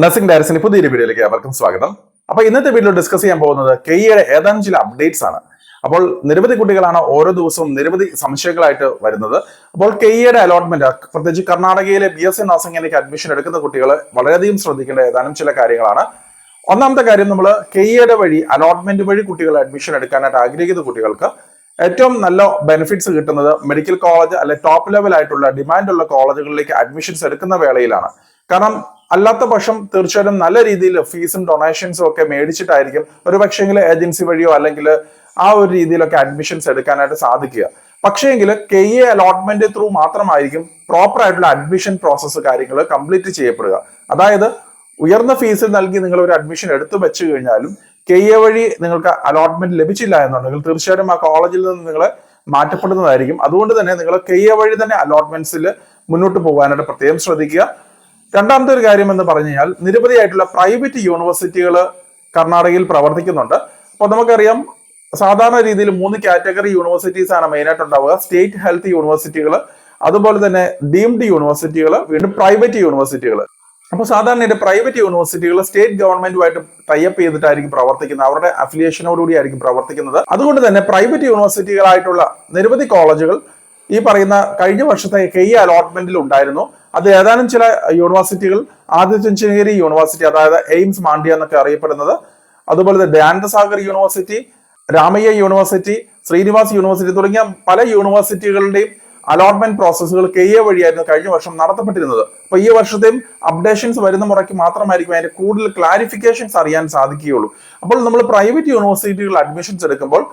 Nursing ഡയറക്ടറിന് പുതിയൊരു വീഡിയോയിലേക്ക് അവർക്കും സ്വാഗതം. അപ്പോൾ ഇന്നത്തെ വീഡിയോ ഡിസ്കസ് ചെയ്യാൻ പോകുന്നത് കെയ്യുടെ ഏതാനും ചില അപ്ഡേറ്റ്സ് ആണ്. അപ്പോൾ നിരവധി കുട്ടികളാണ് ഓരോ ദിവസവും നിരവധി സംശയങ്ങളായിട്ട് വരുന്നത്. അപ്പോൾ കെയ്യുടെ അലോട്ട്മെന്റ്, പ്രത്യേകിച്ച് കർണാടകയിലെ BSc നഴ്സിംഗിലേക്ക് അഡ്മിഷൻ എടുക്കുന്ന കുട്ടികൾ വളരെയധികം ശ്രദ്ധിക്കേണ്ട ഏതാനും ചില കാര്യങ്ങളാണ്. ഒന്നാമത്തെ കാര്യം, നമ്മൾ കെയ്യുടെ വഴി അലോട്ട്മെന്റ് വഴി കുട്ടികൾ അഡ്മിഷൻ എടുക്കാനായിട്ട് ആഗ്രഹിക്കുന്ന കുട്ടികൾക്ക് ഏറ്റവും നല്ല ബെനിഫിറ്റ്സ് കിട്ടുന്നത് മെഡിക്കൽ കോളേജ് അല്ലെ ടോപ്പ് ലെവൽ ആയിട്ടുള്ള ഡിമാൻഡുള്ള കോളേജുകളിലേക്ക് അഡ്മിഷൻസ് എടുക്കുന്ന വേളയിലാണ്. കാരണം അല്ലാത്ത പക്ഷം തീർച്ചയായിട്ടും നല്ല രീതിയിൽ ഫീസും ഡൊണേഷൻസും ഒക്കെ മേടിച്ചിട്ടായിരിക്കും ഒരു പക്ഷേങ്കിൽ ഏജൻസി വഴിയോ അല്ലെങ്കിൽ ആ ഒരു രീതിയിലൊക്കെ അഡ്മിഷൻസ് എടുക്കാനായിട്ട് സാധിക്കുക. പക്ഷേങ്കിൽ KA അലോട്ട്മെന്റ് ത്രൂ മാത്രമായിരിക്കും പ്രോപ്പർ ആയിട്ടുള്ള അഡ്മിഷൻ പ്രോസസ്സ് കാര്യങ്ങൾ കംപ്ലീറ്റ് ചെയ്യപ്പെടുക. അതായത് ഉയർന്ന ഫീസ് നൽകി നിങ്ങൾ ഒരു അഡ്മിഷൻ എടുത്തു വെച്ചു കഴിഞ്ഞാലും KA വഴി നിങ്ങൾക്ക് അലോട്ട്മെന്റ് ലഭിച്ചില്ല എന്നുണ്ടെങ്കിൽ തീർച്ചയായിട്ടും ആ കോളേജിൽ നിന്ന് നിങ്ങൾ മാറ്റപ്പെടുന്നതായിരിക്കും. അതുകൊണ്ട് തന്നെ നിങ്ങൾ KA വഴി തന്നെ അലോട്ട്മെന്റ്സിൽ മുന്നോട്ട് പോകാനായിട്ട് പ്രത്യേകം ശ്രദ്ധിക്കുക. രണ്ടാമത്തെ ഒരു കാര്യം എന്ന് പറഞ്ഞു കഴിഞ്ഞാൽ, നിരവധിയായിട്ടുള്ള പ്രൈവറ്റ് യൂണിവേഴ്സിറ്റികൾ കർണാടകയിൽ പ്രവർത്തിക്കുന്നുണ്ട്. അപ്പോൾ നമുക്കറിയാം, സാധാരണ രീതിയിൽ 3 കാറ്റഗറി യൂണിവേഴ്സിറ്റീസ് ആണ് മെയിനായിട്ട് ഉണ്ടാവുക. സ്റ്റേറ്റ് ഹെൽത്ത് യൂണിവേഴ്സിറ്റികൾ, അതുപോലെ തന്നെ ഡീംഡ് യൂണിവേഴ്സിറ്റികൾ, വീണ്ടും പ്രൈവറ്റ് യൂണിവേഴ്സിറ്റികൾ. അപ്പോൾ സാധാരണ പ്രൈവറ്റ് യൂണിവേഴ്സിറ്റികൾ സ്റ്റേറ്റ് ഗവൺമെന്റുമായിട്ട് ടൈപ്പ് ചെയ്തിട്ടായിരിക്കും പ്രവർത്തിക്കുന്നത്, അവരുടെ അഫിലിയേഷനോടുകൂടി ആയിരിക്കും പ്രവർത്തിക്കുന്നത്. അതുകൊണ്ട് തന്നെ പ്രൈവറ്റ് യൂണിവേഴ്സിറ്റികളായിട്ടുള്ള നിരവധി കോളേജുകൾ ഈ പറയുന്ന കഴിഞ്ഞ വർഷത്തെ KA അലോട്ട്മെന്റിൽ ഉണ്ടായിരുന്നു. അത് ഏതാനും ചില യൂണിവേഴ്സിറ്റികൾ, ആദിത്യഞ്ചേരി യൂണിവേഴ്സിറ്റി, അതായത് എയിംസ് മാണ്ഡ്യ എന്നൊക്കെ അറിയപ്പെടുന്നത്, അതുപോലെ തന്നെ ദയാനന്ദസാഗർ university, Ramaiah university, Srinivas university തുടങ്ങിയ പല യൂണിവേഴ്സിറ്റികളുടെയും അലോട്ട്മെന്റ് പ്രോസസ്സുകൾ KA വഴിയായിരുന്നു കഴിഞ്ഞ വർഷം നടത്തപ്പെട്ടിരുന്നത്. അപ്പൊ ഈ വർഷത്തെയും അപ്ഡേഷൻസ് വരുന്ന മുറയ്ക്ക് മാത്രമായിരിക്കും അതിന്റെ കൂടുതൽ ക്ലാരിഫിക്കേഷൻസ് അറിയാൻ സാധിക്കുകയുള്ളൂ. അപ്പോൾ നമ്മൾ പ്രൈവറ്റ് യൂണിവേഴ്സിറ്റികൾ അഡ്മിഷൻസ് എടുക്കുമ്പോൾ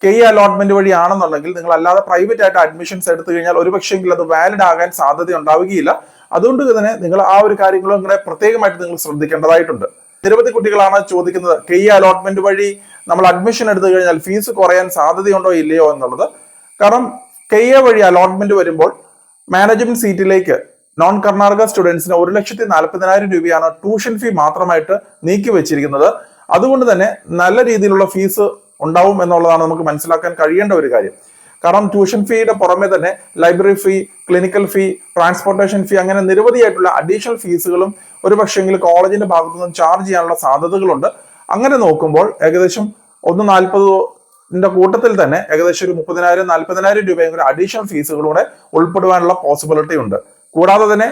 KA അലോട്ട്മെന്റ് വഴിയാണെന്നുണ്ടെങ്കിൽ, നിങ്ങൾ അല്ലാതെ പ്രൈവറ്റ് ആയിട്ട് അഡ്മിഷൻസ് എടുത്തു കഴിഞ്ഞാൽ ഒരുപക്ഷെങ്കിൽ അത് വാലിഡ് ആകാൻ സാധ്യത ഉണ്ടാവുകയില്ല. അതുകൊണ്ട് തന്നെ നിങ്ങൾ ആ ഒരു കാര്യങ്ങളും കൂടെ പ്രത്യേകമായിട്ട് നിങ്ങൾ ശ്രദ്ധിക്കേണ്ടതായിട്ടുണ്ട്. നിരവധി കുട്ടികളാണ് ചോദിക്കുന്നത്, KA അലോട്ട്മെന്റ് വഴി നമ്മൾ അഡ്മിഷൻ എടുത്തു കഴിഞ്ഞാൽ ഫീസ് കുറയാൻ സാധ്യതയുണ്ടോ ഇല്ലയോ എന്നുള്ളത്. കാരണം KA വഴി അലോട്ട്മെന്റ് വരുമ്പോൾ മാനേജ്മെന്റ് സീറ്റിലേക്ക് നോൺ കർണാടക സ്റ്റുഡൻസിന് 1,40,000 രൂപയാണ് ട്യൂഷൻ ഫീ മാത്രമായിട്ട് നീക്കി വെച്ചിരിക്കുന്നത്. അതുകൊണ്ട് തന്നെ നല്ല രീതിയിലുള്ള ഫീസ് ഉണ്ടാവും എന്നുള്ളതാണ് നമുക്ക് മനസ്സിലാക്കാൻ കഴിയേണ്ട ഒരു കാര്യം. കാരണം ട്യൂഷൻ ഫീയുടെ പുറമെ തന്നെ ലൈബ്രറി ഫീ, ക്ലിനിക്കൽ ഫീ, ട്രാൻസ്പോർട്ടേഷൻ ഫീ, അങ്ങനെ നിരവധിയായിട്ടുള്ള അഡീഷണൽ ഫീസുകളും ഒരു പക്ഷെങ്കിൽ കോളേജിന്റെ ഭാഗത്തു നിന്നും ചാർജ് ചെയ്യാനുള്ള സാധ്യതകളുണ്ട്. അങ്ങനെ നോക്കുമ്പോൾ ഏകദേശം 1,40,000 കൂട്ടത്തിൽ തന്നെ ഏകദേശം ഒരു 30,000-40,000 രൂപയും കൂടെ അഡീഷണൽ ഫീസുകളൂടെ ഉൾപ്പെടുവാനുള്ള പോസിബിലിറ്റി ഉണ്ട്. കൂടാതെ തന്നെ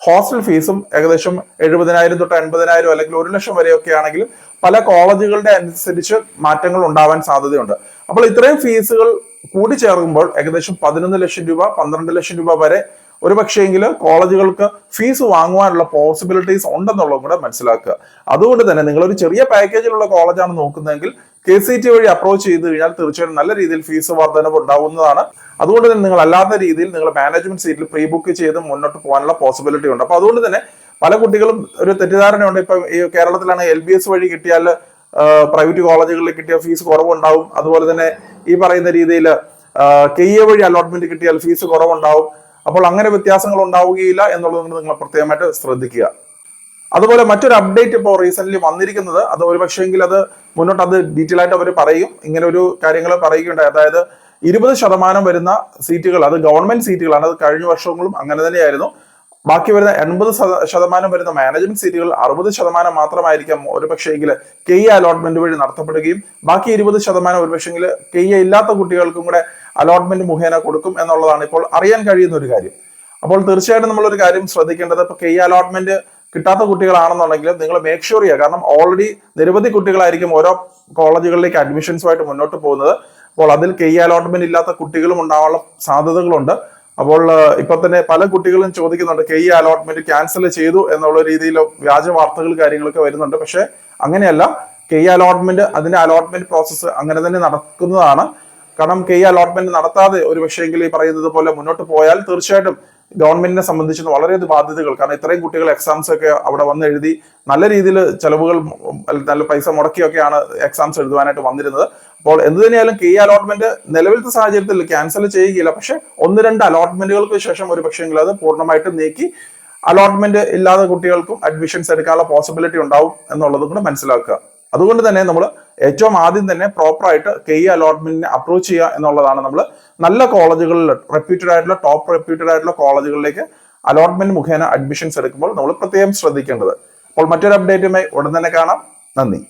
ഹോസ്റ്റൽ ഫീസും ഏകദേശം 70,000 തൊട്ട് 80,000 അല്ലെങ്കിൽ 1,00,000 വരെയൊക്കെ ആണെങ്കിലും പല കോളേജുകളുടെ അനുസരിച്ച് മാറ്റങ്ങൾ ഉണ്ടാവാൻ സാധ്യതയുണ്ട്. അപ്പോൾ ഇത്രയും ഫീസുകൾ കൂടി ചേർക്കുമ്പോൾ ഏകദേശം 11 ലക്ഷം രൂപ, 12 ലക്ഷം രൂപ വരെ ഒരു പക്ഷേങ്കിൽ കോളേജുകൾക്ക് ഫീസ് വാങ്ങുവാനുള്ള പോസിബിലിറ്റീസ് ഉണ്ടെന്നുള്ളതും കൂടെ മനസ്സിലാക്കുക. അതുകൊണ്ട് തന്നെ നിങ്ങളൊരു ചെറിയ പാക്കേജിലുള്ള കോളേജാണ് നോക്കുന്നതെങ്കിൽ KCET വഴി അപ്രോച്ച് ചെയ്ത് കഴിഞ്ഞാൽ തീർച്ചയായും നല്ല രീതിയിൽ ഫീസ് വർധനവ് ഉണ്ടാവുന്നതാണ്. അതുകൊണ്ട് തന്നെ നിങ്ങൾ അല്ലാത്ത രീതിയിൽ നിങ്ങൾ മാനേജ്മെന്റ് സീറ്റിൽ പ്രീ ബുക്ക് ചെയ്ത് മുന്നോട്ട് പോകാനുള്ള പോസിബിലിറ്റി ഉണ്ട്. അപ്പൊ അതുകൊണ്ട് തന്നെ പല കുട്ടികളും ഒരു തെറ്റിദ്ധാരണയുണ്ട്, ഇപ്പൊ ഈ കേരളത്തിലാണ് LBS വഴി കിട്ടിയാൽ പ്രൈവറ്റ് കോളേജുകളിൽ കിട്ടിയ ഫീസ് കുറവുണ്ടാവും, അതുപോലെ തന്നെ ഈ പറയുന്ന രീതിയിൽ KA വഴി അലോട്ട്മെന്റ് കിട്ടിയാൽ ഫീസ് കുറവുണ്ടാവും. അപ്പോൾ അങ്ങനെ വ്യത്യാസങ്ങൾ ഉണ്ടാവുകയില്ല എന്നുള്ളത് നിങ്ങൾ പ്രത്യേകമായിട്ട് ശ്രദ്ധിക്കുക. അതുപോലെ മറ്റൊരു അപ്ഡേറ്റ് ഇപ്പോൾ റീസെന്റ് വന്നിരിക്കുന്നത്, അത് ഒരു പക്ഷേങ്കിൽ അത് മുന്നോട്ട് അത് ഡീറ്റെയിൽ ആയിട്ട് അവർ പറയും, ഇങ്ങനെ ഒരു കാര്യങ്ങൾ പറയുകയുണ്ടായി. അതായത് 20% വരുന്ന സീറ്റുകൾ അത് ഗവൺമെന്റ് സീറ്റുകളാണ്. അത് കഴിഞ്ഞ വർഷങ്ങളും അങ്ങനെ തന്നെയായിരുന്നു. ബാക്കി വരുന്ന 80% വരുന്ന മാനേജ്മെന്റ് സീറ്റുകൾ 60% മാത്രമായിരിക്കാം ഒരു പക്ഷേങ്കിൽ KA അലോട്ട്മെന്റ് വഴി നടത്തപ്പെടുകയും ബാക്കി 20% ഒരു പക്ഷേങ്കിൽ KA ഇല്ലാത്ത കുട്ടികൾക്കും കൂടെ അലോട്ട്മെന്റ് മുഖേന കൊടുക്കും എന്നുള്ളതാണ് ഇപ്പോൾ അറിയാൻ കഴിയുന്ന ഒരു കാര്യം. അപ്പോൾ തീർച്ചയായിട്ടും നമ്മൾ ഒരു കാര്യം ശ്രദ്ധിക്കേണ്ടത്, ഇപ്പൊ KA അലോട്ട്മെന്റ് കിട്ടാത്ത കുട്ടികളാണെന്നുണ്ടെങ്കിൽ നിങ്ങൾ മേക്ക് ഷുവർ ചെയ്യുക. കാരണം ഓൾറെഡി നിരവധി കുട്ടികളായിരിക്കും ഓരോ കോളേജുകളിലേക്ക് അഡ്മിഷൻസുമായിട്ട് മുന്നോട്ട് പോകുന്നത്. അപ്പോൾ അതിൽ KA അലോട്ട്മെന്റ് ഇല്ലാത്ത കുട്ടികളും ഉണ്ടാവാനുള്ള സാധ്യതകളുണ്ട്. അപ്പോൾ ഇപ്പൊ തന്നെ പല കുട്ടികളും ചോദിക്കുന്നുണ്ട്, KA അലോട്ട്മെന്റ് ക്യാൻസൽ ചെയ്തു എന്നുള്ള രീതിയിൽ വ്യാജ വാർത്തകൾ കാര്യങ്ങളൊക്കെ വരുന്നുണ്ട്. പക്ഷെ അങ്ങനെയല്ല, KA അലോട്ട്മെന്റ് അതിന്റെ അലോട്ട്മെന്റ് പ്രോസസ്സ് അങ്ങനെ തന്നെ നടക്കുന്നതാണ്. കാരണം KA അലോട്ട്മെന്റ് നടത്താതെ ഒരു പക്ഷേങ്കിൽ ഈ പറയുന്നത് പോലെ മുന്നോട്ട് പോയാൽ തീർച്ചയായിട്ടും ഗവൺമെന്റിനെ സംബന്ധിച്ച് വളരെയധികം ബാധ്യതകൾ, കാരണം ഇത്രയും കുട്ടികൾ എക്സാംസ് ഒക്കെ അവിടെ വന്ന് എഴുതി നല്ല രീതിയിൽ ചെലവുകൾ, നല്ല പൈസ മുടക്കിയൊക്കെയാണ് എക്സാംസ് എഴുതുവാനായിട്ട് വന്നിരുന്നത്. അപ്പോൾ എന്ത് തന്നെയായാലും KA അലോട്ട്മെന്റ് നിലവിലത്തെ സാഹചര്യത്തിൽ ക്യാൻസൽ ചെയ്യുകയില്ല. പക്ഷെ 1-2 അലോട്ട്മെന്റുകൾക്ക് ശേഷം ഒരു പക്ഷേങ്കിൽ അത് പൂർണ്ണമായിട്ടും നീക്കി അലോട്ട്മെന്റ് ഇല്ലാതെ കുട്ടികൾക്കും അഡ്മിഷൻസ് എടുക്കാനുള്ള പോസിബിലിറ്റി ഉണ്ടാവും എന്നുള്ളതും കൂടെ മനസ്സിലാക്കുക. അതുകൊണ്ട് തന്നെ നമ്മൾ ഏറ്റവും ആദ്യം തന്നെ പ്രോപ്പറായിട്ട് KA അലോട്ട്മെന്റിനെ അപ്രോച്ച് ചെയ്യുക എന്നുള്ളതാണ്. നമ്മൾ നല്ല കോളേജുകളിൽ റെപ്യൂട്ടഡ് ആയിട്ടുള്ള ടോപ്പ് റെപ്യൂട്ടഡ് ആയിട്ടുള്ള കോളേജുകളിലേക്ക് അലോട്ട്മെന്റ് മുഖേന അഡ്മിഷൻസ് എടുക്കുമ്പോൾ നമ്മൾ പ്രത്യേകം ശ്രദ്ധിക്കേണ്ടത്. അപ്പോൾ മറ്റൊരു അപ്ഡേറ്റുമായി ഉടൻ തന്നെ കാണാം. നന്ദി.